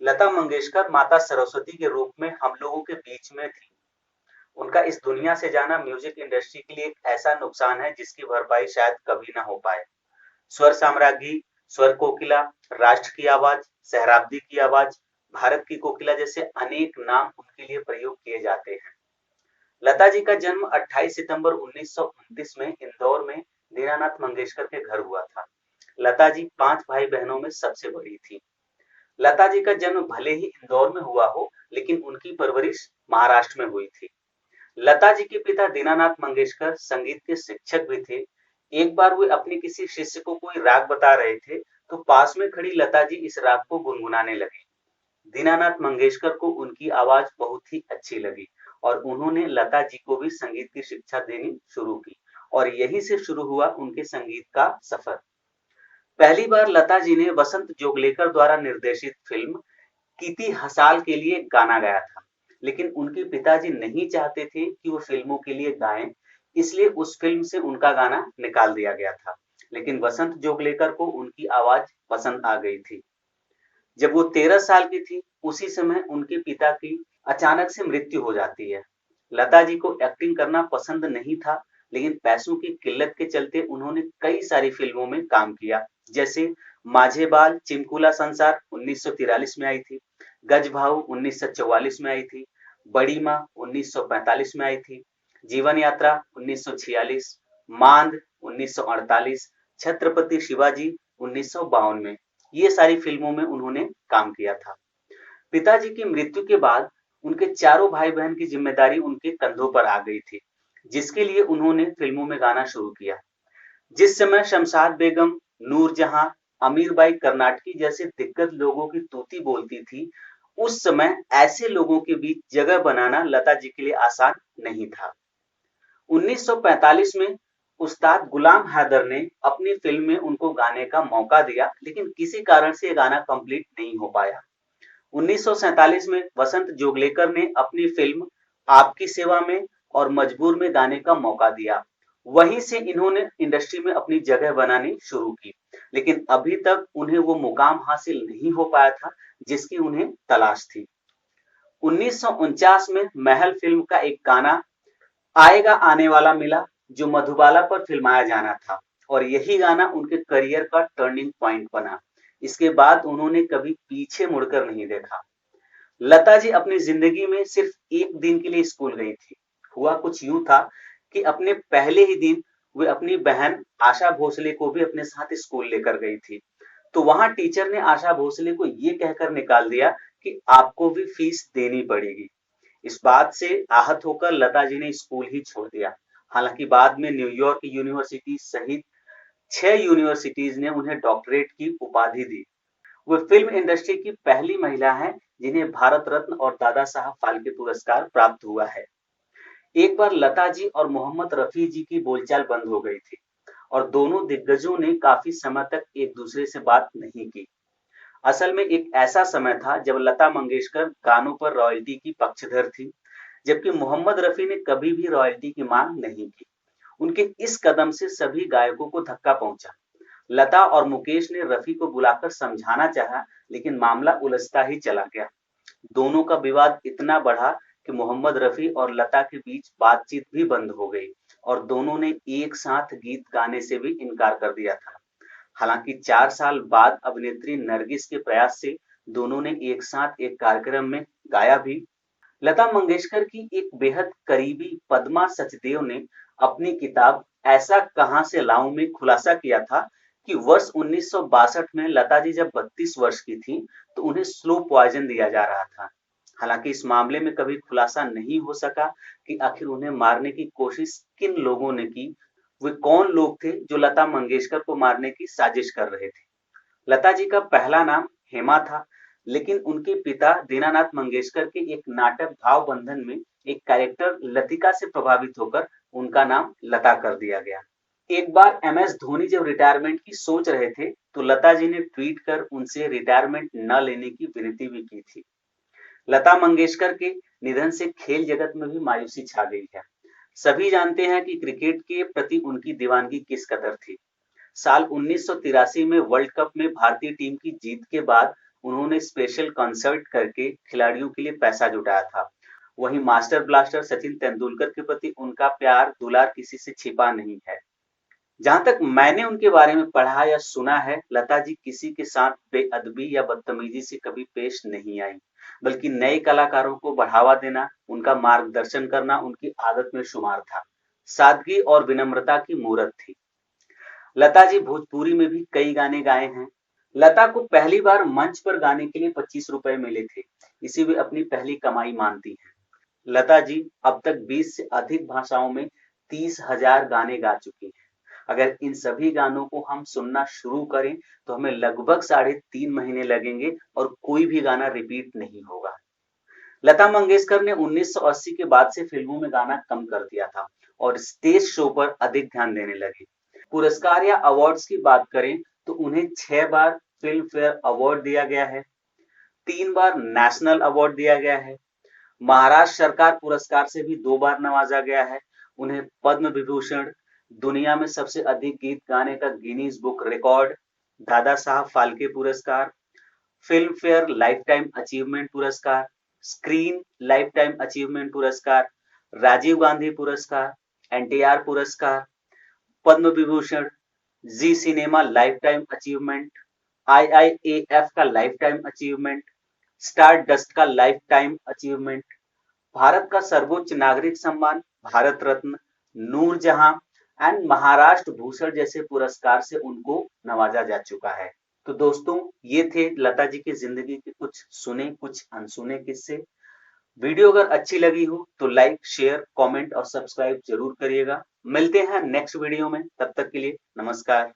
लता मंगेशकर माता सरस्वती के रूप में हम लोगों के बीच में थी। उनका इस दुनिया से जाना म्यूजिक इंडस्ट्री के लिए एक ऐसा नुकसान है जिसकी भरपाई शायद कभी ना हो पाए। स्वर साम्राज्ञी, स्वर कोकिला, राष्ट्र की आवाज, सहराब्दी की आवाज, भारत की कोकिला जैसे अनेक नाम उनके लिए प्रयोग किए जाते हैं। लता जी का जन्म 28 सितंबर 1929 में इंदौर में दीनानाथ मंगेशकर के घर हुआ था। लता जी 5 भाई बहनों में सबसे बड़ी थी। लता जी का जन्म भले ही इंदौर में हुआ हो, लेकिन उनकी परवरिश महाराष्ट्र में हुई थी। लता जी के पिता दीनानाथ मंगेशकर संगीत के शिक्षक भी थे। एक बार वे अपने किसी शिष्य को कोई राग बता रहे थे, तो पास में खड़ी लता जी इस राग को गुनगुनाने लगी। दीनानाथ मंगेशकर को उनकी आवाज बहुत ही अच्छी लगी और उन्होंने लता जी को भी संगीत की शिक्षा देनी शुरू की और यहीं से शुरू हुआ उनके संगीत का सफर। पहली बार लता जी ने वसंत जोगलेकर द्वारा निर्देशित फिल्म कीती हसाल के लिए गाना गाया था, लेकिन उनके पिताजी नहीं चाहते थे कि वो फिल्मों के लिए गाएं, इसलिए उस फिल्म से उनका गाना निकाल दिया गया था। लेकिन वसंत जोगलेकर को उनकी आवाज पसंद आ गई थी। जब वो 13 साल की थी, उसी समय उनके पिता की अचानक से मृत्यु हो जाती है। लता जी को एक्टिंग करना पसंद नहीं था, लेकिन पैसों की किल्लत के चलते उन्होंने कई सारी फिल्मों में काम किया, जैसे माझे बाल चिमकुला संसार 1943 में आई थी, गज भाऊ 1944 में आई थी, बड़ी माँ 1945 में आई थी, जीवन यात्रा 1946, मांद 1948, छत्रपति शिवाजी 1952 में। ये सारी फिल्मों में उन्होंने काम किया था। पिताजी की मृत्यु के बाद उनके चारों भाई बहन की जिम्मेदारी उनके कंधों पर आ गई थी, जिसके लिए उन्होंने फिल्मों में गाना शुरू किया। जिस समय शमशाद बेगम, नूरजहां, अमीरबाई कर्नाटकी जैसे दिग्गज लोगों की तूती बोलती थी, उस समय ऐसे लोगों के बीच जगह बनाना लता जी के लिए आसान नहीं था। 1945 में उस्ताद गुलाम हैदर ने अपनी फिल्म में उनको गाने का मौका दिया, लेकिन किसी कारण से ये गाना कंप्लीट नहीं हो पाया। 1947 में वसंत जोगलेकर ने अपनी फिल्म आपकी सेवा में और मजबूर में गाने का मौका दिया। वहीं से इन्होंने इंडस्ट्री में अपनी जगह बनानी शुरू की, लेकिन अभी तक उन्हें वो मुकाम हासिल नहीं हो पाया था जिसकी उन्हें तलाश थी। 1949 में महल फिल्म का एक गाना आएगा आने वाला मिला, जो मधुबाला पर फिल्माया जाना था और यही गाना उनके करियर का टर्निंग पॉइंट बना। इसके बाद उन्होंने कभी पीछे मुड़कर नहीं देखा। लता जी अपनी जिंदगी में सिर्फ एक दिन के लिए स्कूल गई थी। हुआ कुछ यूं था कि अपने पहले ही दिन वे अपनी बहन आशा भोसले को भी अपने साथ स्कूल लेकर गई थी। तो वहां टीचर ने आशा भोसले को ये कहकर निकाल दिया कि आपको भी फीस देनी पड़ेगी। इस बात से आहत होकर लता जी ने स्कूल ही छोड़ दिया। हालांकि बाद में न्यूयॉर्क यूनिवर्सिटी सहित 6 यूनिवर्सिटीज ने उन्हें डॉक्टरेट की उपाधि दी। वे फिल्म इंडस्ट्री की पहली महिला हैं जिन्हें भारत रत्न और दादा साहब फाल्के पुरस्कार प्राप्त हुआ है। एक बार लता जी और मोहम्मद रफी जी की बोलचाल बंद हो गई थी और दोनों दिग्गजों ने काफी समय तक एक दूसरे से बात नहीं की। असल में एक ऐसा समय था जब लता मंगेशकर गानों पर रॉयल्टी की पक्षधर थी, जबकि मोहम्मद रफी ने कभी भी रॉयल्टी की मांग नहीं की। उनके इस कदम से सभी गायकों को धक्का पहुंचा। लता और मुकेश ने रफी को बुलाकर समझाना चाहा, लेकिन मामला उलझता ही चला गया। दोनों का विवाद इतना बढ़ा कि मोहम्मद रफी और लता के बीच बातचीत भी बंद हो गई और दोनों ने एक साथ गीत गाने से भी इनकार कर दिया था। हालांकि 4 साल बाद अभिनेत्री नरगिस के प्रयास से दोनों ने एक साथ एक कार्यक्रम में गाया भी। लता मंगेशकर की एक बेहद करीबी पद्मा सचदेव ने अपनी किताब ऐसा कहां से लाऊं में खुलासा किया था कि वर्ष 1962 में लता जी जब 32 वर्ष की थी, तो उन्हें स्लो पॉइजन दिया जा रहा था। हालांकि इस मामले में कभी खुलासा नहीं हो सका कि आखिर उन्हें मारने की कोशिश किन लोगों ने की। वे कौन लोग थे जो लता मंगेशकर को मारने की साजिश कर रहे थे। लता जी का पहला नाम हेमा था, लेकिन उनके पिता दीनानाथ मंगेशकर के एक नाटक भाव बंधन में एक कैरेक्टर लतिका से प्रभावित होकर उनका नाम लता कर दिया गया। एक बार एमएस धोनी जब रिटायरमेंट की सोच रहे थे, तो लता जी ने ट्वीट कर उनसे रिटायरमेंट न लेने की विनती भी की थी। लता मंगेशकर के निधन से खेल जगत में भी मायूसी छा गई है। सभी जानते हैं कि क्रिकेट के प्रति उनकी दीवानगी किस कदर थी। साल 1983 में वर्ल्ड कप में भारतीय टीम की जीत के बाद उन्होंने स्पेशल कंसर्ट करके खिलाड़ियों के लिए पैसा जुटाया था। वहीं मास्टर ब्लास्टर सचिन तेंदुलकर के प्रति उनका प्यार दुलार किसी से छिपा नहीं है। जहां तक मैंने उनके बारे में पढ़ा या सुना है, लता जी किसी के साथ बेअदबी या बदतमीजी से कभी पेश नहीं आई, बल्कि नए कलाकारों को बढ़ावा देना, उनका मार्गदर्शन करना उनकी आदत में शुमार था। सादगी और विनम्रता की मूरत थी। लता जी भोजपुरी में भी कई गाने गाए हैं। लता को पहली बार मंच पर गाने के लिए 25 रुपए मिले थे। इसी वे अपनी पहली कमाई मानती हैं। लता जी अब तक 20 से अधिक भाषाओं में 30,000 गाने गा चुकी हैं। अगर इन सभी गानों को हम सुनना शुरू करें तो हमें लगभग 3.5 महीने लगेंगे और कोई भी गाना रिपीट नहीं होगा। लता मंगेशकर ने 1980 के बाद से फिल्मों में गाना कम कर दिया था और स्टेज शो पर अधिक ध्यान देने लगे। पुरस्कार या अवार्ड्स की बात करें तो उन्हें 6 बार फिल्म फेयर अवार्ड दिया गया है, 3 बार नेशनल अवार्ड दिया गया है, महाराष्ट्र सरकार पुरस्कार से भी 2 बार नवाजा गया है। उन्हें पद्म विभूषण, दुनिया में सबसे अधिक गीत गाने का Guinness book record, Dada Saheb Phalke पुरस्कार, film fair life time achievement पुरस्कार, स्क्रीन लाइफ टाइम अचीवमेंट पुरस्कार, राजीव गांधी पुरस्कार, एनटीआर पुरस्कार, पद्म विभूषण, जी सिनेमा लाइफ टाइम अचीवमेंट, आईआईएएफ का life time achievement, star dust का लाइफ टाइम अचीवमेंट, भारत का सर्वोच्च नागरिक सम्मान भारत रत्न, नूरजहां एंड महाराष्ट्र भूषण जैसे पुरस्कार से उनको नवाजा जा चुका है। तो दोस्तों, ये थे लता जी की जिंदगी के कुछ सुने कुछ अनसुने किस्से। वीडियो अगर अच्छी लगी हो तो लाइक, शेयर, कमेंट और सब्सक्राइब जरूर करिएगा। मिलते हैं नेक्स्ट वीडियो में, तब तक के लिए नमस्कार।